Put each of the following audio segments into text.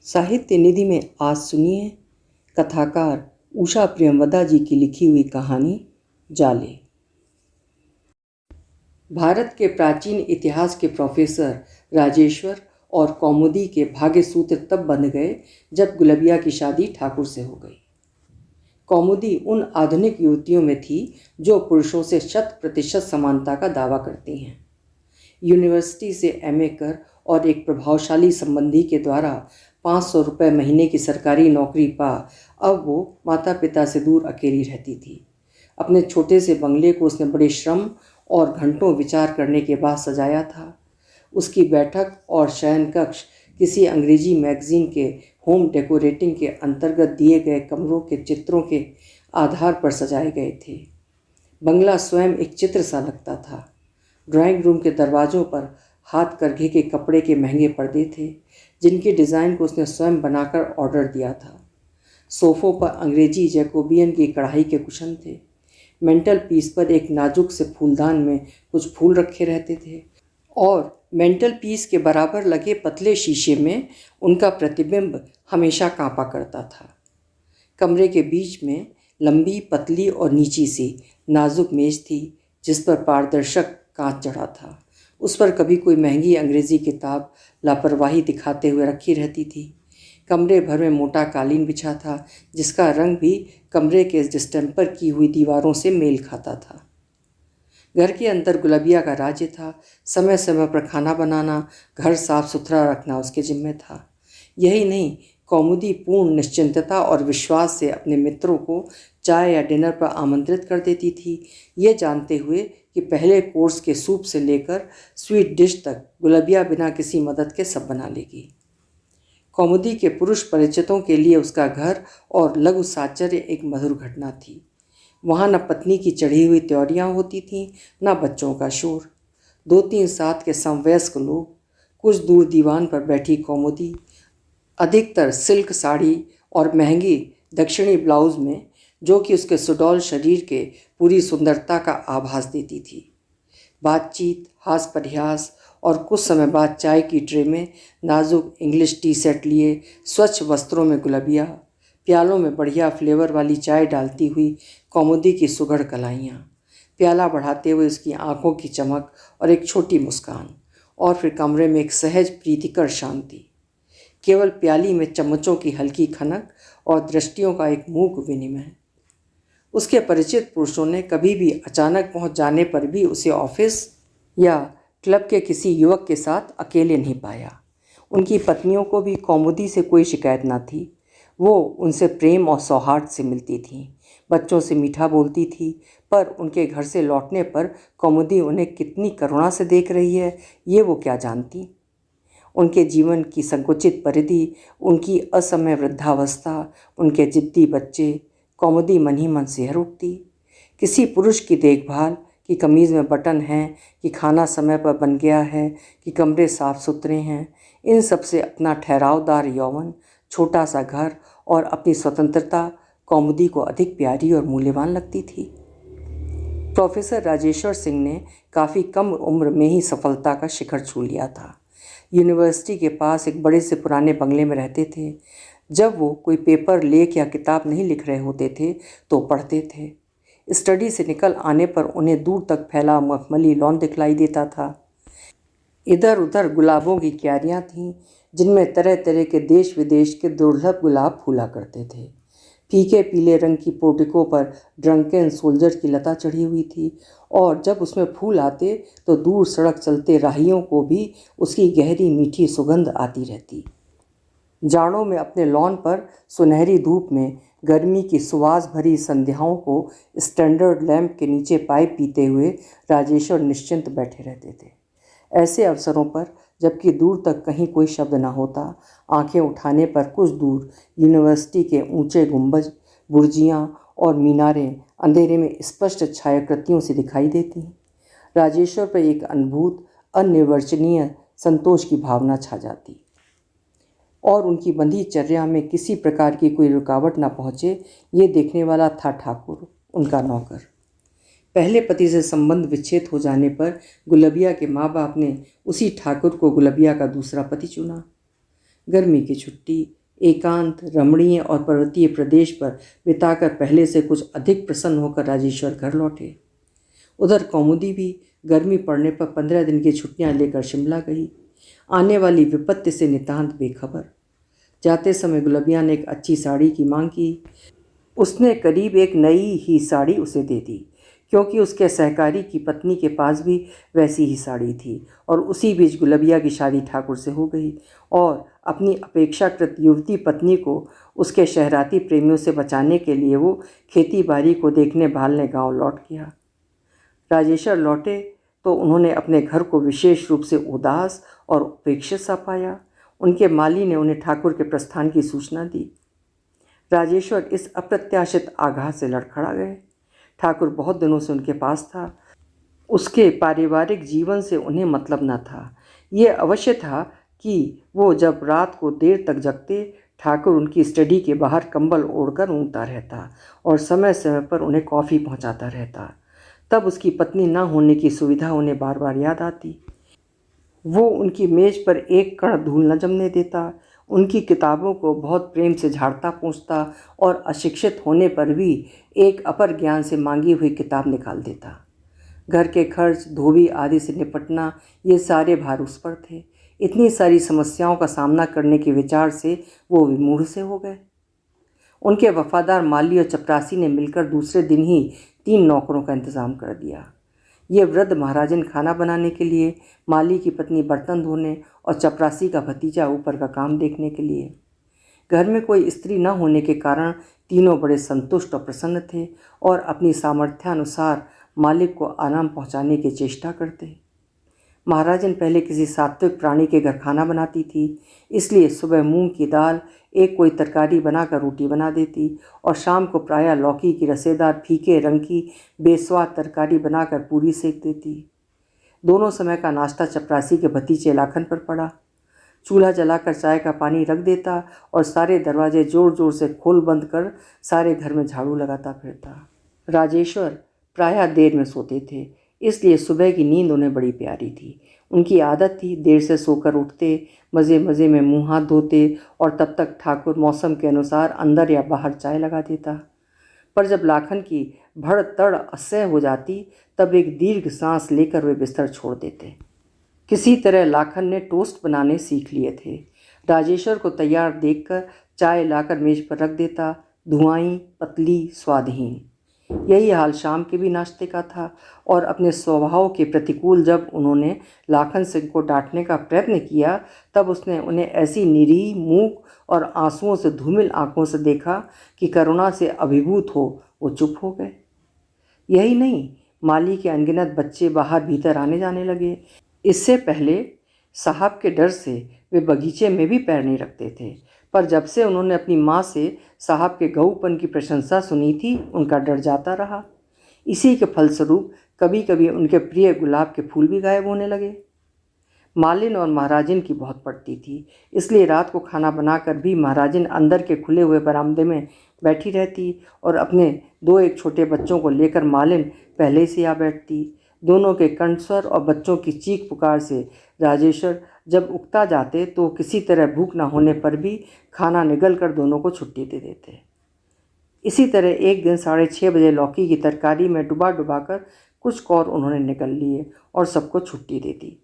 साहित्य निधि में आज सुनिए कथाकार उषा प्रियंवदा जी की लिखी हुई कहानी जाले। भारत के प्राचीन इतिहास के प्रोफेसर राजेश्वर और कौमुदी के भाग्य सूत्र तब बंध गए जब गुलबिया की शादी ठाकुर से हो गई। कौमुदी उन आधुनिक युवतियों में थी जो पुरुषों से 100% समानता का दावा करती हैं। यूनिवर्सिटी से एमए कर और एक प्रभावशाली संबंधी के द्वारा 500 रुपये महीने की सरकारी नौकरी पा अब वो माता पिता से दूर अकेली रहती थी। अपने छोटे से बंगले को उसने बड़े श्रम और घंटों विचार करने के बाद सजाया था। उसकी बैठक और शयन कक्ष किसी अंग्रेजी मैगजीन के होम डेकोरेटिंग के अंतर्गत दिए गए कमरों के चित्रों के आधार पर सजाए गए थे। बंगला स्वयं एक चित्र सा लगता था। ड्राइंग रूम के दरवाज़ों पर हाथ करघे के कपड़े के महंगे पर्दे थे जिनके डिज़ाइन को उसने स्वयं बनाकर ऑर्डर दिया था। सोफ़ों पर अंग्रेजी जैकोबियन की कढ़ाई के कुशन थे। मेंटल पीस पर एक नाजुक से फूलदान में कुछ फूल रखे रहते थे और मेंटल पीस के बराबर लगे पतले शीशे में उनका प्रतिबिंब हमेशा कांपा करता था। कमरे के बीच में लंबी पतली और नीची सी नाजुक मेज थी जिस पर पारदर्शक कांच चढ़ा था। उस पर कभी कोई महंगी अंग्रेज़ी किताब लापरवाही दिखाते हुए रखी रहती थी। कमरे भर में मोटा कालीन बिछा था जिसका रंग भी कमरे के डिस्टेम्पर की हुई दीवारों से मेल खाता था। घर के अंदर गुलबिया का राज्य था। समय समय पर खाना बनाना, घर साफ सुथरा रखना उसके जिम्मे था। यही नहीं, कौमुदी पूर्ण निश्चिंतता और विश्वास से अपने मित्रों को चाय या डिनर पर आमंत्रित कर देती थी, ये जानते हुए कि पहले कोर्स के सूप से लेकर स्वीट डिश तक गुलबिया बिना किसी मदद के सब बना लेगी। कौमुदी के पुरुष परिचितों के लिए उसका घर और लघु साहचर्य एक मधुर घटना थी। वहाँ न पत्नी की चढ़ी हुई त्योरियाँ होती थीं, न बच्चों का शोर। 2-3 साथ के समवयस्क लोग, कुछ दूर दीवान पर बैठी कौमुदी, अधिकतर सिल्क साड़ी और महंगी दक्षिणी ब्लाउज में, जो कि उसके सुडौल शरीर के पूरी सुंदरता का आभास देती थी। बातचीत, हास परिहास और कुछ समय बाद चाय की ट्रे में नाजुक इंग्लिश टी सेट लिए स्वच्छ वस्त्रों में गुलबिया, प्यालों में बढ़िया फ्लेवर वाली चाय डालती हुई कौमुदी की सुघड़ कलाइयाँ, प्याला बढ़ाते हुए उसकी आंखों की चमक और एक छोटी मुस्कान, और फिर कमरे में एक सहज प्रीतिकर शांति। केवल प्याली में चम्मचों की हल्की खनक और दृष्टियों का एक मूक विनिमय। उसके परिचित पुरुषों ने कभी भी अचानक पहुंच जाने पर भी उसे ऑफिस या क्लब के किसी युवक के साथ अकेले नहीं पाया। उनकी पत्नियों को भी कौमुदी से कोई शिकायत न थी। वो उनसे प्रेम और सौहार्द से मिलती थीं, बच्चों से मीठा बोलती थी, पर उनके घर से लौटने पर कौमुदी उन्हें कितनी करुणा से देख रही है ये वो क्या जानती। उनके जीवन की संकुचित परिधि, उनकी असमय वृद्धावस्था, उनके जिद्दी बच्चे, कौमुदी मन ही मन सिहर उठती। किसी पुरुष की देखभाल, कि कमीज़ में बटन हैं, कि खाना समय पर बन गया है, कि कमरे साफ सुथरे हैं, इन सब से अपना ठहरावदार यौवन, छोटा सा घर और अपनी स्वतंत्रता कौमुदी को अधिक प्यारी और मूल्यवान लगती थी। प्रोफेसर राजेश्वर सिंह ने काफ़ी कम उम्र में ही सफलता का शिखर छू लिया था। यूनिवर्सिटी के पास एक बड़े से पुराने बंगले में रहते थे। जब वो कोई पेपर, लेख या किताब नहीं लिख रहे होते थे तो पढ़ते थे। स्टडी से निकल आने पर उन्हें दूर तक फैला मखमली लॉन दिखलाई देता था। इधर उधर गुलाबों की क्यारियाँ थीं जिनमें तरह तरह के देश विदेश के दुर्लभ गुलाब फूला करते थे। फीके पीले रंग की पोर्टिको पर ड्रंकेन सोल्जर की लता चढ़ी हुई थी और जब उसमें फूल आते तो दूर सड़क चलते राहियों को भी उसकी गहरी मीठी सुगंध आती रहती। जाड़ों में अपने लॉन पर सुनहरी धूप में गर्मी की सुवास भरी संध्याओं को स्टैंडर्ड लैंप के नीचे पाइप पीते हुए राजेश्वर निश्चिंत बैठे रहते थे। ऐसे अवसरों पर, जबकि दूर तक कहीं कोई शब्द न होता, आंखें उठाने पर कुछ दूर यूनिवर्सिटी के ऊंचे गुंबज, बुर्जियाँ और मीनारें अंधेरे में स्पष्ट छायाकृतियों से दिखाई देती। राजेश्वर पर एक अद्भुत, अनिर्वचनीय संतोष की भावना छा जाती और उनकी बंधी चर्या में किसी प्रकार की कोई रुकावट न पहुँचे, ये देखने वाला था ठाकुर, उनका नौकर। पहले पति से संबंध विच्छेद हो जाने पर गुलबिया के माँ बाप ने उसी ठाकुर को गुलबिया का दूसरा पति चुना। गर्मी की छुट्टी एकांत, रमणीय और पर्वतीय प्रदेश पर बिताकर पहले से कुछ अधिक प्रसन्न होकर राजेश्वर घर लौटे। उधर कौमुदी भी गर्मी पड़ने पर 15 दिन की छुट्टियां लेकर शिमला गई, आने वाली विपत्ति से नितांत बेखबर। जाते समय गुलबिया ने एक अच्छी साड़ी की मांग की। उसने करीब एक नई ही साड़ी उसे दे दी, क्योंकि उसके सहकारी की पत्नी के पास भी वैसी ही साड़ी थी। और उसी बीच गुलबिया की शादी ठाकुर से हो गई और अपनी अपेक्षाकृत युवती पत्नी को उसके शहराती प्रेमियों से बचाने के लिए वो खेती बाड़ी को देखने भालने गांव लौट गया। राजेश्वर लौटे तो उन्होंने अपने घर को विशेष रूप से उदास और उपेक्षित सा पाया। उनके माली ने उन्हें ठाकुर के प्रस्थान की सूचना दी। राजेश्वर इस अप्रत्याशित आघात से लड़खड़ा गए। ठाकुर बहुत दिनों से उनके पास था। उसके पारिवारिक जीवन से उन्हें मतलब न था। ये अवश्य था कि वो जब रात को देर तक जगते, ठाकुर उनकी स्टडी के बाहर कंबल ओढ़कर ऊँघता रहता और समय समय पर उन्हें कॉफ़ी पहुंचाता रहता। तब उसकी पत्नी न होने की सुविधा उन्हें बार बार याद आती। वो उनकी मेज पर एक कण धूल न जमने देता, उनकी किताबों को बहुत प्रेम से झाड़ता पोंछता और अशिक्षित होने पर भी एक अपर ज्ञान से मांगी हुई किताब निकाल देता। घर के खर्च, धोबी आदि से निपटना, ये सारे भार उस पर थे। इतनी सारी समस्याओं का सामना करने के विचार से वो विमूढ़ से हो गए। उनके वफादार माली और चपरासी ने मिलकर दूसरे दिन ही 3 नौकरों का इंतजाम कर दिया। ये वृद्ध महाराजन खाना बनाने के लिए, माली की पत्नी बर्तन धोने और चपरासी का भतीजा ऊपर का काम देखने के लिए। घर में कोई स्त्री न होने के कारण तीनों बड़े संतुष्ट और प्रसन्न थे और अपनी सामर्थ्यानुसार मालिक को आराम पहुंचाने की चेष्टा करते। महाराजन पहले किसी सात्विक प्राणी के घर खाना बनाती थी, इसलिए सुबह मूंग की दाल, एक कोई तरकारी बनाकर रोटी बना देती और शाम को प्रायः लौकी की रसेदार फीके रंग की बेस्वाद तरकारी बनाकर पूरी सेक देती। दोनों समय का नाश्ता चपरासी के भतीजे लाखन पर पड़ा। चूल्हा जलाकर चाय का पानी रख देता और सारे दरवाजे जोर जोर से खोल बंद कर सारे घर में झाड़ू लगाता फिरता। राजेश्वर प्रायः देर में सोते थे, इसलिए सुबह की नींद उन्हें बड़ी प्यारी थी। उनकी आदत थी देर से सोकर उठते, मज़े मज़े में मुँह हाथ धोते और तब तक ठाकुर मौसम के अनुसार अंदर या बाहर चाय लगा देता। पर जब लाखन की भड़ तड़ असह्य हो जाती, तब एक दीर्घ सांस लेकर वे बिस्तर छोड़ देते। किसी तरह लाखन ने टोस्ट बनाने सीख लिए थे। राजेश्वर को तैयार देखकर चाय लाकर मेज पर रख देता, धुआंई, पतली, स्वादहीन। यही हाल शाम के भी नाश्ते का था और अपने स्वभाव के प्रतिकूल जब उन्होंने लाखन सिंह को डांटने का प्रयत्न किया, तब उसने उन्हें ऐसी निरीह, मूक और आंसुओं से धूमिल आंखों से देखा कि करुणा से अभिभूत हो वो चुप हो गए। यही नहीं, माली के अनगिनत बच्चे बाहर भीतर आने जाने लगे। इससे पहले साहब के डर से वे बगीचे में भी पैर नहीं रखते थे, पर जब से उन्होंने अपनी माँ से साहब के गऊपन की प्रशंसा सुनी थी, उनका डर जाता रहा। इसी के फलस्वरूप कभी कभी उनके प्रिय गुलाब के फूल भी गायब होने लगे। मालिन और महाराजिन की बहुत पड़ती थी, इसलिए रात को खाना बनाकर भी महाराजिन अंदर के खुले हुए बरामदे में बैठी रहती और अपने 2-1 छोटे बच्चों को लेकर मालिन पहले से आ बैठती। दोनों के कंठस्वर और बच्चों की चीख पुकार से राजेश्वर जब उकता जाते तो किसी तरह भूख न होने पर भी खाना निगल कर दोनों को छुट्टी दे देते। इसी तरह एक दिन 6:30 बजे लौकी की तरकारी में डुबा कर कुछ कौर उन्होंने निगल लिए और सबको छुट्टी दे दी।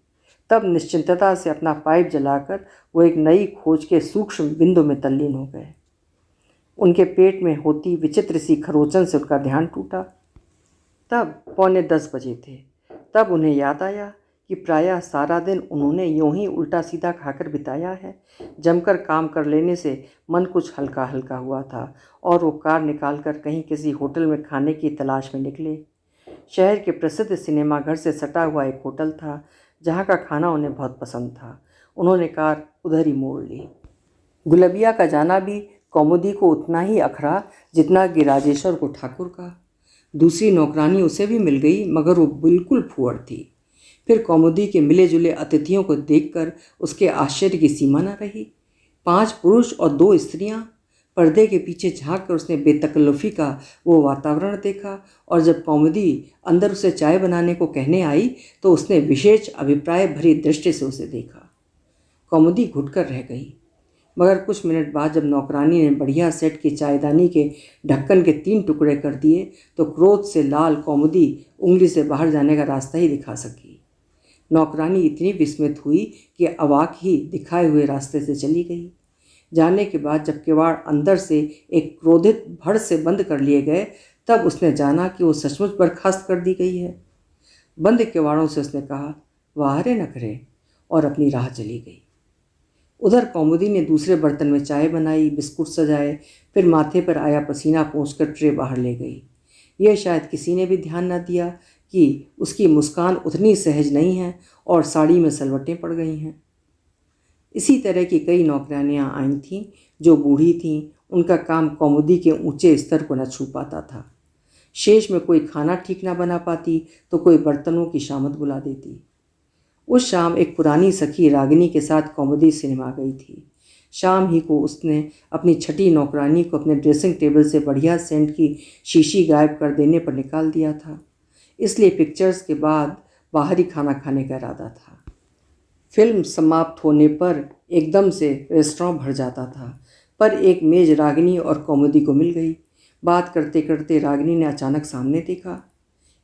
तब निश्चिंतता से अपना पाइप जलाकर वो एक नई खोज के सूक्ष्म बिंदु में तल्लीन हो गए। उनके पेट में होती विचित्र सी खरोचन से उनका ध्यान टूटा। तब 9:45 बजे थे। तब उन्हें याद आया कि प्रायः सारा दिन उन्होंने यूं ही उल्टा सीधा खाकर बिताया है। जमकर काम कर लेने से मन कुछ हल्का हल्का हुआ था और वो कार निकालकर कहीं किसी होटल में खाने की तलाश में निकले। शहर के प्रसिद्ध सिनेमा घर से सटा हुआ एक होटल था, जहाँ का खाना उन्हें बहुत पसंद था। उन्होंने कार उधर ही मोड़ ली। गुलबिया का जाना भी कौमुदी को उतना ही अखरा जितना कि राजेश्वर को ठाकुर का। दूसरी नौकरानी उसे भी मिल गई, मगर वो बिल्कुल फुअर थी। फिर कौमुदी के मिले जुले अतिथियों को देखकर उसके आश्चर्य की सीमा न रही। 5 पुरुष और 2 स्त्रियां। पर्दे के पीछे झांक कर उसने बेतकल्लुफ़ी का वो वातावरण देखा और जब कौमुदी अंदर उसे चाय बनाने को कहने आई तो उसने विशेष अभिप्राय भरी दृष्टि से उसे देखा। कौमुदी घुटकर रह गई। मगर कुछ मिनट बाद जब नौकरानी ने बढ़िया सेट की चायदानी के ढक्कन के 3 टुकड़े कर दिए तो क्रोध से लाल कौमुदी उंगली से बाहर जाने का रास्ता ही दिखा सकी। नौकरानी इतनी विस्मित हुई कि अवाक ही दिखाए हुए रास्ते से चली गई। जाने के बाद जब किवाड़ अंदर से एक क्रोधित भड़ से बंद कर लिए गए तब उसने जाना कि वो सचमुच बर्खास्त कर दी गई है। बंद किवाड़ों से उसने कहा, वाह रे नखरे, और अपनी राह चली गई। उधर कौमुदी ने दूसरे बर्तन में चाय बनाई, बिस्कुट सजाए, फिर माथे पर आया पसीना पोंछकर ट्रे बाहर ले गई। यह शायद किसी ने भी ध्यान न दिया कि उसकी मुस्कान उतनी सहज नहीं है और साड़ी में सलवटें पड़ गई हैं। इसी तरह की कई नौकरानियां आई थीं जो बूढ़ी थीं। उनका काम कौमुदी के ऊंचे स्तर को न छू पाता था। शेष में कोई खाना ठीक ना बना पाती तो कोई बर्तनों की शामत बुला देती। उस शाम एक पुरानी सखी रागिनी के साथ कौमुदी सिनेमा गई थी। शाम ही को उसने अपनी छठी नौकरानी को अपने ड्रेसिंग टेबल से बढ़िया सेंट की शीशी गायब कर देने पर निकाल दिया था, इसलिए पिक्चर्स के बाद बाहर ही खाना खाने का इरादा था। फिल्म समाप्त होने पर एकदम से रेस्टोरेंट भर जाता था, पर एक मेज रागिनी और कौमुदी को मिल गई। बात करते करते रागिनी ने अचानक सामने देखा,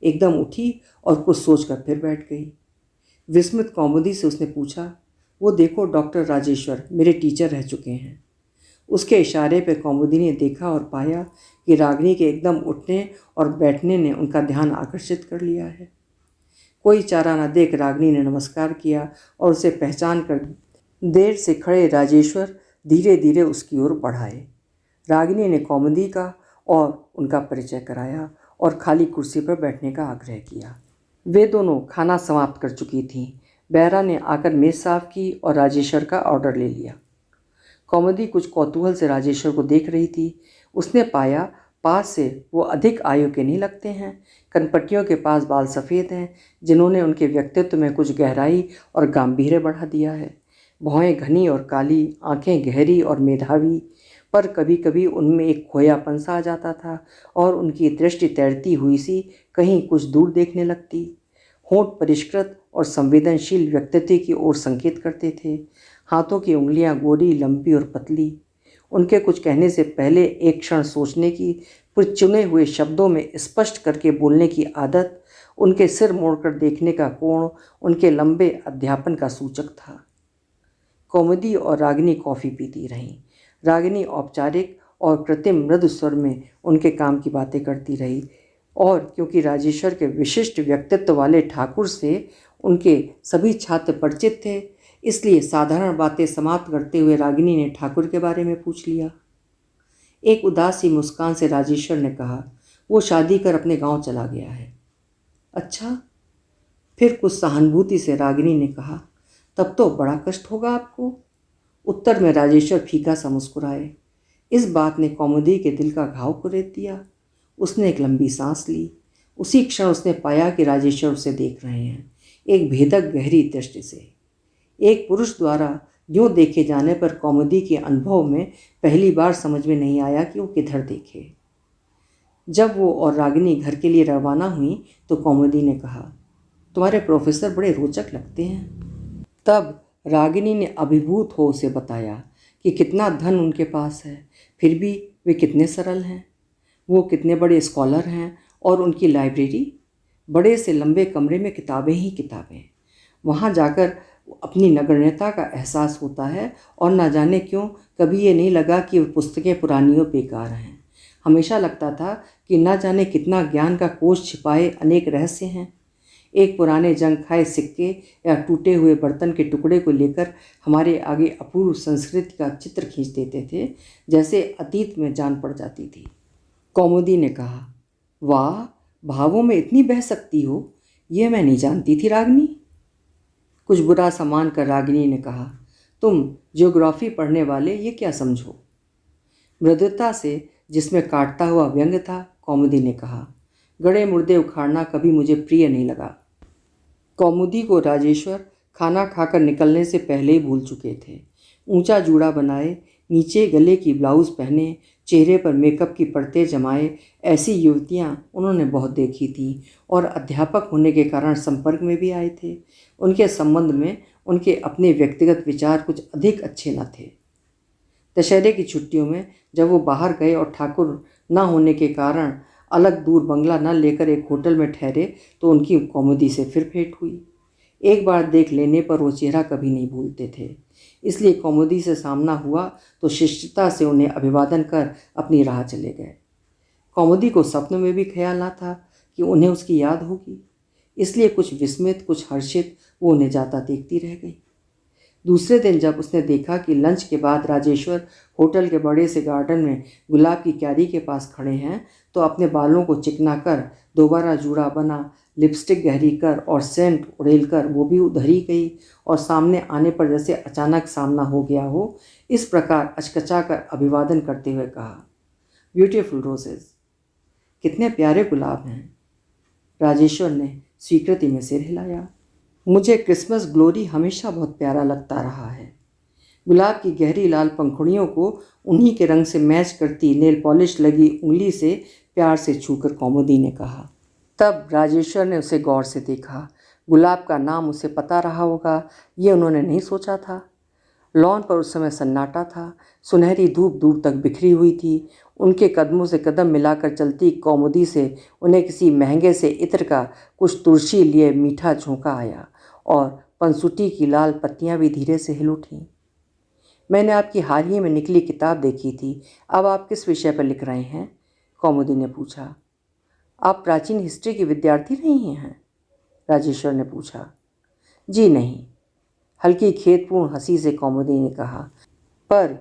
एकदम उठी और कुछ सोचकर फिर बैठ गई। विस्मित कौमुदी से उसने पूछा, वो देखो डॉक्टर राजेश्वर मेरे टीचर रह चुके हैं। उसके इशारे पर कौमुदी ने देखा और पाया कि रागिनी के एकदम उठने और बैठने ने उनका ध्यान आकर्षित कर लिया है। कोई चारा न देख रागिनी ने नमस्कार किया और उसे पहचान कर देर से खड़े राजेश्वर धीरे धीरे उसकी ओर बढ़ाए। रागिनी ने कौमुदी का और उनका परिचय कराया और खाली कुर्सी पर बैठने का आग्रह किया। वे दोनों खाना समाप्त कर चुकी थीं। बैरा ने आकर मेज साफ की और राजेश्वर का ऑर्डर ले लिया। कौमुदी कुछ कौतूहल से राजेश्वर को देख रही थी। उसने पाया पास से वो अधिक आयु के नहीं लगते हैं। कनपट्टियों के पास बाल सफ़ेद हैं जिन्होंने उनके व्यक्तित्व में कुछ गहराई और गांभीर्य बढ़ा दिया है। भौहें घनी और काली, आंखें गहरी और मेधावी, पर कभी कभी उनमें एक खोयापन सा आ जाता था और उनकी दृष्टि तैरती हुई सी कहीं कुछ दूर देखने लगती। होंठ परिष्कृत और संवेदनशील व्यक्तित्व की ओर संकेत करते थे। हाथों की उंगलियां गोरी, लंबी और पतली। उनके कुछ कहने से पहले एक क्षण सोचने की, फिर चुने हुए शब्दों में स्पष्ट करके बोलने की आदत, उनके सिर मोड़कर देखने का कोण उनके लंबे अध्यापन का सूचक था। कौमुदी और रागिनी कॉफ़ी पीती रहीं। रागिनी औपचारिक और कृत्रिम मृदु स्वर में उनके काम की बातें करती रही और क्योंकि राजेश्वर के विशिष्ट व्यक्तित्व वाले ठाकुर से उनके सभी छात्र परिचित थे, इसलिए साधारण बातें समाप्त करते हुए रागिनी ने ठाकुर के बारे में पूछ लिया। एक उदास सी मुस्कान से राजेश्वर ने कहा, वो शादी कर अपने गांव चला गया है। अच्छा? फिर कुछ सहानुभूति से रागिनी ने कहा, तब तो बड़ा कष्ट होगा आपको। उत्तर में राजेश्वर फीका सा मुस्कुराए। इस बात ने कौमुदी के दिल का घाव कुरेद दिया। उसने एक लंबी सांस ली। उसी क्षण उसने पाया कि राजेश्वर उसे देख रहे हैं, एक भेदक गहरी दृष्टि से। एक पुरुष द्वारा यूँ देखे जाने पर कौमुदी के अनुभव में पहली बार समझ में नहीं आया कि वो किधर देखे। जब वो और रागिनी घर के लिए रवाना हुई तो कौमुदी ने कहा, तुम्हारे प्रोफेसर बड़े रोचक लगते हैं। तब रागिनी ने अभिभूत हो उसे बताया कि कितना धन उनके पास है, फिर भी वे कितने सरल हैं। वो कितने बड़े स्कॉलर हैं और उनकी लाइब्रेरी, बड़े से लंबे कमरे में किताबें ही किताबें। वहाँ जाकर अपनी नगण्यता का एहसास होता है और ना जाने क्यों कभी ये नहीं लगा कि वे पुस्तकें पुरानी और बेकार हैं। हमेशा लगता था कि ना जाने कितना ज्ञान का कोष छिपाए अनेक रहस्य हैं। एक पुराने जंग खाए सिक्के या टूटे हुए बर्तन के टुकड़े को लेकर हमारे आगे अपूर्व संस्कृति का चित्र खींच देते थे, जैसे अतीत में जान पड़ जाती थी। कौमुदी ने कहा, वाह, भावों में इतनी बह सकती हो, यह मैं नहीं जानती थी रागिनी। कुछ बुरा सा मान कर रागिनी ने कहा, तुम ज्योग्राफी पढ़ने वाले ये क्या समझो। मृदुता से जिसमें काटता हुआ व्यंग था, कौमुदी ने कहा, गड़े मुर्दे उखाड़ना कभी मुझे प्रिय नहीं लगा। कौमुदी को राजेश्वर खाना खाकर निकलने से पहले ही भूल चुके थे। ऊंचा जूड़ा बनाए, नीचे गले की ब्लाउज़ पहने, चेहरे पर मेकअप की परतें जमाए ऐसी युवतियां उन्होंने बहुत देखी थीं और अध्यापक होने के कारण संपर्क में भी आए थे। उनके संबंध में उनके अपने व्यक्तिगत विचार कुछ अधिक अच्छे न थे। दशहरे की छुट्टियों में जब वो बाहर गए और ठाकुर न होने के कारण अलग दूर बंगला न लेकर एक होटल में ठहरे तो उनकी कौमुदी से फिर भेंट हुई। एक बार देख लेने पर वो चेहरा कभी नहीं भूलते थे, इसलिए कौमुदी से सामना हुआ तो शिष्टता से उन्हें अभिवादन कर अपनी राह चले गए। कौमुदी को सपनों में भी ख्याल न था कि उन्हें उसकी याद होगी, इसलिए कुछ विस्मित कुछ हर्षित वो उन्हें जाता देखती रह गई। दूसरे दिन जब उसने देखा कि लंच के बाद राजेश्वर होटल के बड़े से गार्डन में गुलाब की क्यारी के पास खड़े हैं तो अपने बालों को चिकना कर, दोबारा जूड़ा बना, लिपस्टिक गहरी कर और सेंट उड़ेल कर वो भी उधर ही गई और सामने आने पर जैसे अचानक सामना हो गया हो, इस प्रकार अचकचा कर अभिवादन करते हुए कहा, ब्यूटीफुल रोजेज, कितने प्यारे गुलाब हैं। राजेश्वर ने स्वीकृति में सिर हिलाया। मुझे क्रिसमस ग्लोरी हमेशा बहुत प्यारा लगता रहा है। गुलाब की गहरी लाल पंखुड़ियों को उन्हीं के रंग से मैच करती नेल पॉलिश लगी उंगली से प्यार से छूकर कौमुदी ने कहा। तब राजेश्वर ने उसे गौर से देखा। गुलाब का नाम उसे पता रहा होगा, ये उन्होंने नहीं सोचा था। लॉन पर उस समय सन्नाटा था, सुनहरी धूप दूर तक बिखरी हुई थी। उनके कदमों से कदम मिलाकर चलती कौमुदी से उन्हें किसी महंगे से इत्र का कुछ तुलसी लिए मीठा झोंका आया और पंसुटी की लाल पत्तियां भी धीरे से हिल उठीं। मैंने आपकी हाल ही में निकली किताब देखी थी, अब आप किस विषय पर लिख रहे हैं? कौमुदी ने पूछा। आप प्राचीन हिस्ट्री की विद्यार्थी नहीं हैं? राजेश्वर ने पूछा। जी नहीं, हल्की खेदपूर्ण हंसी से कौमुदी ने कहा, पर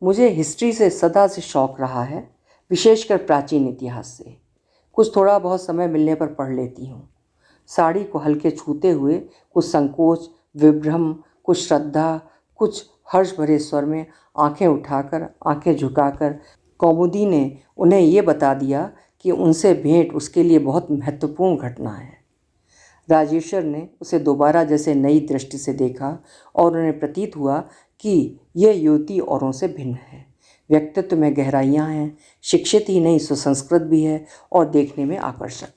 मुझे हिस्ट्री से सदा से शौक रहा है, विशेषकर प्राचीन इतिहास से। कुछ थोड़ा बहुत समय मिलने पर पढ़ लेती हूँ। साड़ी को हल्के छूते हुए कुछ संकोच, विभ्रम, कुछ श्रद्धा, कुछ हर्ष भरे स्वर में आंखें उठाकर, आंखें झुकाकर कौमुदी ने उन्हें ये बता दिया कि उनसे भेंट उसके लिए बहुत महत्वपूर्ण घटना है। राजेश्वर ने उसे दोबारा जैसे नई दृष्टि से देखा और उन्हें प्रतीत हुआ कि यह युवती औरों से भिन्न है। व्यक्तित्व में गहराइयाँ हैं, शिक्षित ही नहीं सुसंस्कृत भी है और देखने में आकर्षक।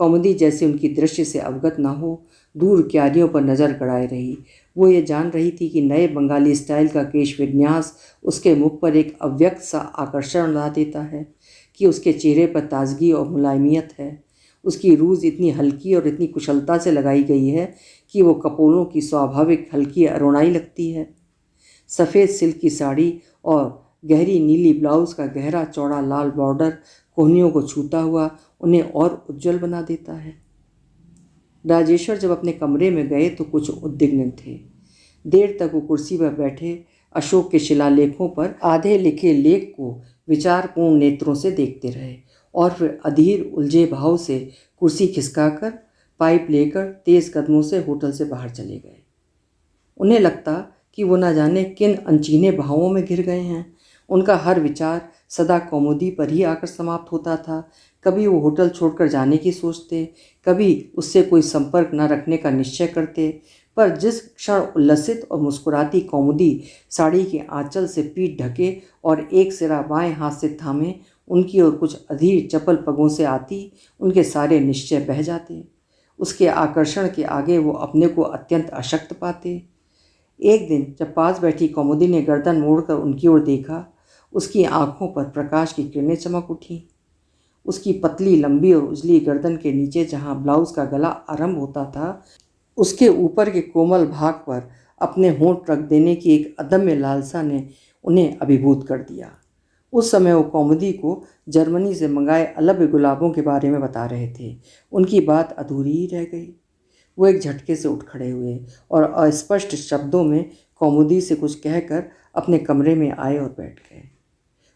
कौमुदी जैसे उनकी दृष्टि से अवगत न हो, दूर क्यारियों पर नज़र गड़ाए रही। वो ये जान रही थी कि नए बंगाली स्टाइल का केश विन्यास उसके मुख पर एक अव्यक्त सा आकर्षण ला देता है, कि उसके चेहरे पर ताजगी और मुलायमियत है। उसकी रूज़ इतनी हल्की और इतनी कुशलता से लगाई गई है कि वो कपोलों की स्वाभाविक हल्की अरुणाई लगती है। सफ़ेद सिल्क की साड़ी और गहरी नीली ब्लाउज़ का गहरा चौड़ा लाल बॉर्डर कोहनियों को छूता हुआ उन्हें और उज्जवल बना देता है। राजेश्वर जब अपने कमरे में गए तो कुछ उद्विग्न थे। देर तक वो कुर्सी पर बैठे अशोक के शिलालेखों पर आधे लिखे लेख को विचारपूर्ण नेत्रों से देखते रहे और फिर अधीर उलझे भाव से कुर्सी खिसकाकर पाइप लेकर तेज कदमों से होटल से बाहर चले गए। उन्हें लगता कि वो न जाने किन अनचीने भावों में घिर गए हैं। उनका हर विचार सदा कौमुदी पर ही आकर समाप्त होता था। कभी वो होटल छोड़कर जाने की सोचते, कभी उससे कोई संपर्क न रखने का निश्चय करते, पर जिस क्षण उल्लसित और मुस्कुराती कौमुदी साड़ी के आंचल से पीठ ढके और एक सिरा बाएं हाथ से थामे उनकी ओर कुछ अधीर चपल पगों से आती, उनके सारे निश्चय बह जाते। उसके आकर्षण के आगे वो अपने को अत्यंत अशक्त पाते। एक दिन जब पास बैठी कौमुदी ने गर्दन मोड़कर उनकी ओर देखा, उसकी आंखों पर प्रकाश की किरणें चमक उठीं। उसकी पतली लंबी और उजली गर्दन के नीचे जहाँ ब्लाउज का गला आरंभ होता था, उसके ऊपर के कोमल भाग पर अपने होंठ रख देने की एक अदम्य लालसा ने उन्हें अभिभूत कर दिया। उस समय वो कौमुदी को जर्मनी से मंगाए अलग गुलाबों के बारे में बता रहे थे। उनकी बात अधूरी ही रह गई। वो एक झटके से उठ खड़े हुए और अस्पष्ट शब्दों में कौमुदी से कुछ कहकर अपने कमरे में आए और बैठ गए।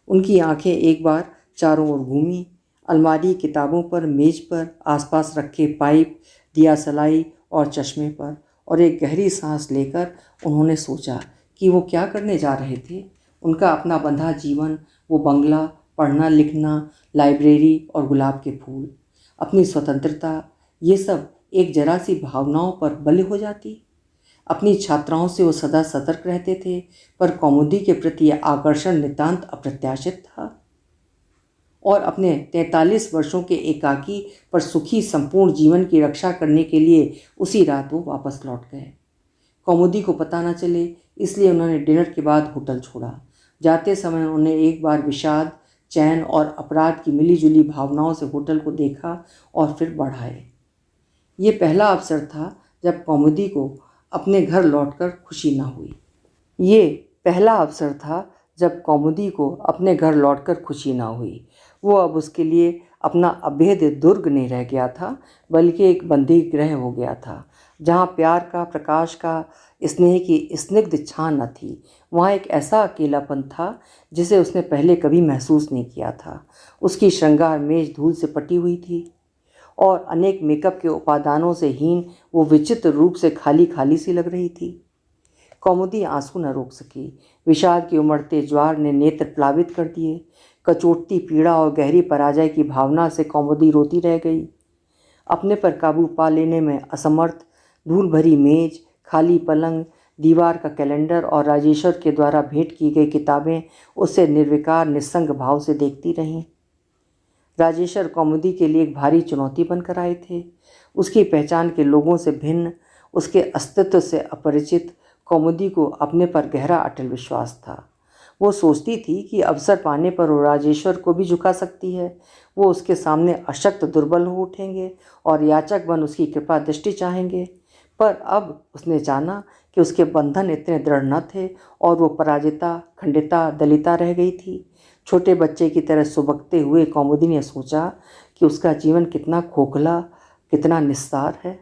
उनकी आंखें एक बार चारों ओर घूमी, अलमारी, किताबों पर, मेज पर, आसपास रखे पाइप, दिया सलाई और चश्मे पर, और एक गहरी सांस लेकर उन्होंने सोचा कि वो क्या करने जा रहे थे। उनका अपना बंधा जीवन, वो बंगला, पढ़ना लिखना, लाइब्रेरी और गुलाब के फूल, अपनी स्वतंत्रता, ये सब एक जरा सी भावनाओं पर बल हो जाती। अपनी छात्राओं से वो सदा सतर्क रहते थे, पर कौमुदी के प्रति आकर्षण नितांत अप्रत्याशित था। और अपने 43 वर्षों के एकाकी पर सुखी संपूर्ण जीवन की रक्षा करने के लिए उसी रात वो वापस लौट गए। कौमुदी को पता न चले इसलिए उन्होंने डिनर के बाद होटल छोड़ा। जाते समय उन्हें एक बार विषाद, चैन और अपराध की मिलीजुली भावनाओं से होटल को देखा और फिर बढ़ाए। ये पहला अवसर था जब कौमुदी को अपने घर लौटकर खुशी न हुई। ये पहला अवसर था जब कौमुदी को अपने घर लौटकर खुशी न हुई। वो अब उसके लिए अपना अभेद्य दुर्ग नहीं रह गया था, बल्कि एक बंदी गृह हो गया था, जहाँ प्यार का, प्रकाश का, स्नेह की स्निग्ध छान न थी। वहाँ एक ऐसा अकेलापन था जिसे उसने पहले कभी महसूस नहीं किया था। उसकी श्रृंगार मेज धूल से पटी हुई थी और अनेक मेकअप के उपादानों से हीन वो विचित्र रूप से खाली खाली सी लग रही थी। कौमुदी आंसू न रोक सकी। विषाद के उमड़ते ज्वार ने नेत्र प्लावित कर दिए। कचोटती पीड़ा और गहरी पराजय की भावना से कौमुदी रोती रह गई। अपने पर काबू पा लेने में असमर्थ, धूल भरी मेज, खाली पलंग, दीवार का कैलेंडर और राजेश्वर के द्वारा भेंट की गई किताबें उसे निर्विकार निस्संग भाव से देखती रहीं। राजेश्वर कौमुदी के लिए एक भारी चुनौती बनकर आए थे। उसकी पहचान के लोगों से भिन्न, उसके अस्तित्व से अपरिचित कौमुदी को अपने पर गहरा अटल विश्वास था। वो सोचती थी कि अवसर पाने पर वो राजेश्वर को भी झुका सकती है। वो उसके सामने अशक्त दुर्बल हो उठेंगे और याचक बन उसकी कृपा दृष्टि चाहेंगे। पर अब उसने जाना कि उसके बंधन इतने दृढ़ न थे और वो पराजिता, खंडिता, दलिता रह गई थी। छोटे बच्चे की तरह सुबकते हुए कौमुदी ने सोचा कि उसका जीवन कितना खोखला, कितना निस्सार है।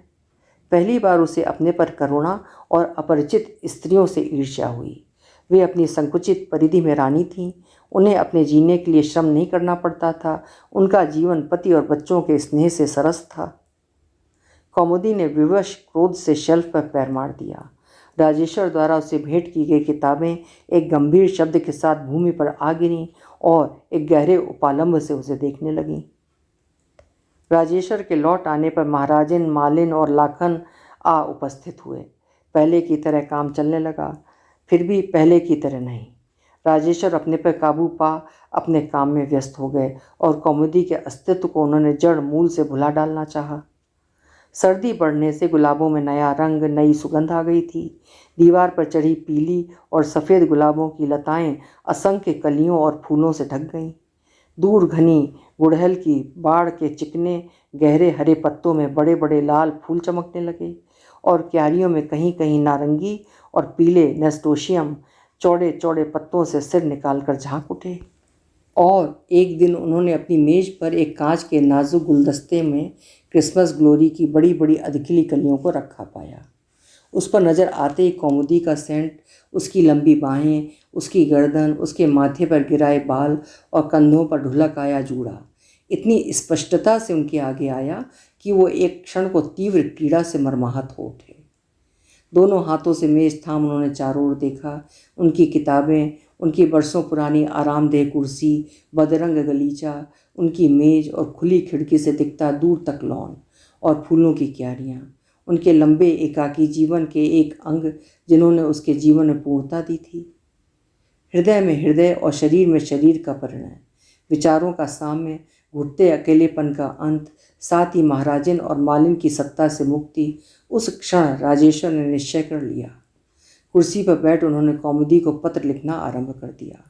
पहली बार उसे अपने पर करुणा और अपरिचित स्त्रियों से ईर्ष्या हुई। वे अपनी संकुचित परिधि में रानी थीं। उन्हें अपने जीने के लिए श्रम नहीं करना पड़ता था। उनका जीवन पति और बच्चों के स्नेह से सरस था। कौमुदी ने विवश क्रोध से शेल्फ पर पैर मार दिया। राजेश्वर द्वारा उसे भेंट की गई किताबें एक गंभीर शब्द के साथ भूमि पर आ गिरीं और एक गहरे उपालंब से उसे देखने लगीं। राजेश्वर के लौट आने पर महाराजन, मालिन और लाखन आ उपस्थित हुए। पहले की तरह काम चलने लगा, फिर भी पहले की तरह नहीं। राजेश्वर अपने पर काबू पा अपने काम में व्यस्त हो गए और कौमुदी के अस्तित्व को उन्होंने जड़ मूल से भुला डालना चाहा। सर्दी बढ़ने से गुलाबों में नया रंग, नई सुगंध आ गई थी। दीवार पर चढ़ी पीली और सफ़ेद गुलाबों की लताएं असंख्य कलियों और फूलों से ढक गईं। दूर घनी गुड़हल की बाड़ के चिकने गहरे हरे पत्तों में बड़े बड़े लाल फूल चमकने लगे और क्यारियों में कहीं कहीं नारंगी और पीले नेस्टोशियम चौड़े चौड़े पत्तों से सिर निकालकर झांक उठे। और एक दिन उन्होंने अपनी मेज पर एक कांच के नाजुक गुलदस्ते में क्रिसमस ग्लोरी की बड़ी बड़ी अधखिली कलियों को रखा पाया। उस पर नज़र आते ही कौमुदी का सेंट, उसकी लंबी बाहें, उसकी गर्दन, उसके माथे पर गिराए बाल और कंधों पर ढुलक आया जूड़ा इतनी स्पष्टता से उनके आगे आया कि वो एक क्षण को तीव्र पीड़ा से मर्माहत हो उठे। दोनों हाथों से मेज थाम उन्होंने चारों ओर देखा। उनकी किताबें, उनकी बरसों पुरानी आरामदेह कुर्सी, बदरंग गलीचा, उनकी मेज और खुली खिड़की से दिखता दूर तक लॉन और फूलों की क्यारियाँ, उनके लंबे एकाकी जीवन के एक अंग जिन्होंने उसके जीवन में पूर्णता दी थी। हृदय में हृदय और शरीर में शरीर का परिणय, विचारों का साम्य, घुटते अकेलेपन का अंत, साथ ही महाराजन और मालिन की सत्ता से मुक्ति। उस क्षण राजेश्वर ने निश्चय कर लिया। कुर्सी पर बैठ उन्होंने कौमुदी को पत्र लिखना आरंभ कर दिया।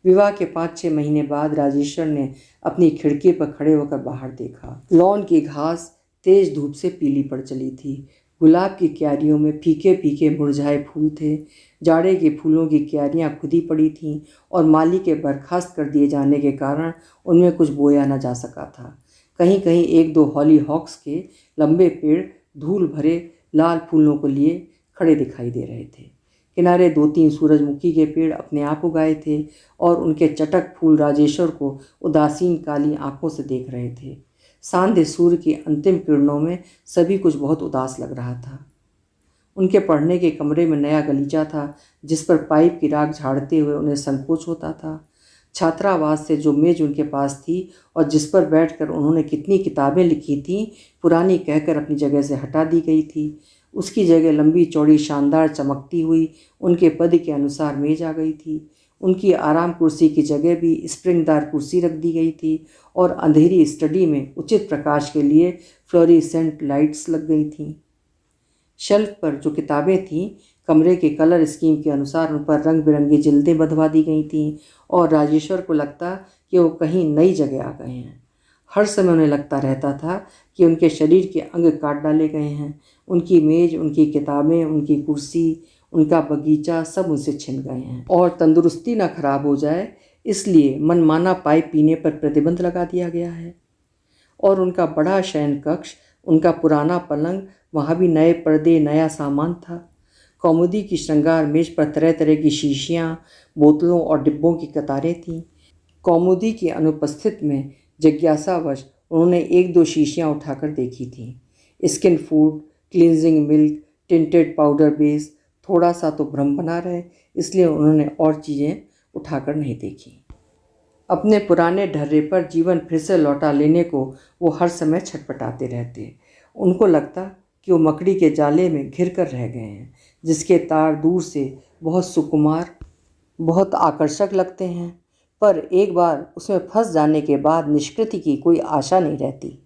विवाह के 5-6 महीने बाद राजेश्वर ने अपनी खिड़की पर खड़े होकर बाहर देखा। लॉन की घास तेज धूप से पीली पड़ चली थी। गुलाब की क्यारियों में फीके फीके मुरझाए फूल थे। जाड़े के फूलों की क्यारियाँ खुदी पड़ी थीं और माली के बर्खास्त कर दिए जाने के कारण उनमें कुछ बोया न जा सका था। कहीं कहीं 1-2 हॉली हॉक्स के लंबे पेड़ धूल भरे लाल फूलों को लिए खड़े दिखाई दे रहे थे। किनारे 2-3 सूरजमुखी के पेड़ अपने आप उगाए थे और उनके चटक फूल राजेश्वर को उदासीन काली आंखों से देख रहे थे। सांध्य सूर्य की अंतिम किरणों में सभी कुछ बहुत उदास लग रहा था। उनके पढ़ने के कमरे में नया गलीचा था जिस पर पाइप की राख झाड़ते हुए उन्हें संकोच होता था। छात्रावास से जो मेज उनके पास थी और जिस पर बैठकर उन्होंने कितनी किताबें लिखी थीं, पुरानी कहकर अपनी जगह से हटा दी गई थी। उसकी जगह लंबी चौड़ी शानदार चमकती हुई उनके पद के अनुसार मेज आ गई थी। उनकी आराम कुर्सी की जगह भी स्प्रिंगदार कुर्सी रख दी गई थी और अंधेरी स्टडी में उचित प्रकाश के लिए फ्लोरिसेंट लाइट्स लग गई थीं। शेल्फ पर जो किताबें थीं कमरे के कलर स्कीम के अनुसार उन पर रंग बिरंगी जिल्दें बंधवा दी गई थीं और राजेश्वर को लगता कि वो कहीं नई जगह आ गए हैं। हर समय उन्हें लगता रहता था कि उनके शरीर के अंग काट डाले गए हैं। उनकी मेज, उनकी किताबें, उनकी कुर्सी, उनका बगीचा सब उनसे छिन गए हैं। और तंदुरुस्ती ना खराब हो जाए इसलिए मनमाना पाइप पीने पर प्रतिबंध लगा दिया गया है। और उनका बड़ा शयन कक्ष, उनका पुराना पलंग, वहाँ भी नए पर्दे, नया सामान था। कौमुदी की श्रृंगार मेज पर तरह तरह की शीशियाँ, बोतलों और डिब्बों की कतारें थीं। कौमुदी की अनुपस्थित में जिज्ञासावश उन्होंने एक दो शीशियाँ उठाकर देखी थीं। Skin food, cleansing milk, tinted powder base, थोड़ा सा तो भ्रम बना रहे, इसलिए उन्होंने और चीज़ें उठाकर नहीं देखी। अपने पुराने ढर्रे पर जीवन फिर से लौटा लेने को वो हर समय छटपटाते रहते। उनको लगता कि वो मकड़ी के जाले में घिर कर रह गए हैं, जिसके तार दूर से बहुत सुकुमार, बहुत आकर्षक लगते हैं, पर एक बार उसमें फंस जाने के बाद निष्कृति की कोई आशा नहीं रहती।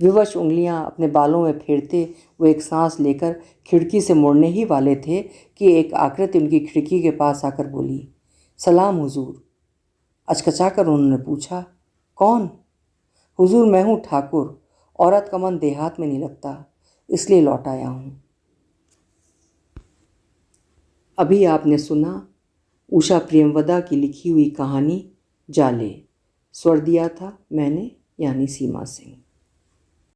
विवश उंगलियां अपने बालों में फेरते वो एक सांस लेकर खिड़की से मुड़ने ही वाले थे कि एक आकृति उनकी खिड़की के पास आकर बोली, सलाम हुजूर। अचकचाकर उन्होंने पूछा, कौन? हुजूर, मैं हूँ ठाकुर। औरत का मन देहात में नहीं लगता, इसलिए लौट आया हूँ। अभी आपने सुना उषा प्रेमवदा की लिखी हुई कहानी जाले। स्वर दिया था मैंने, यानी सीमा सिंह।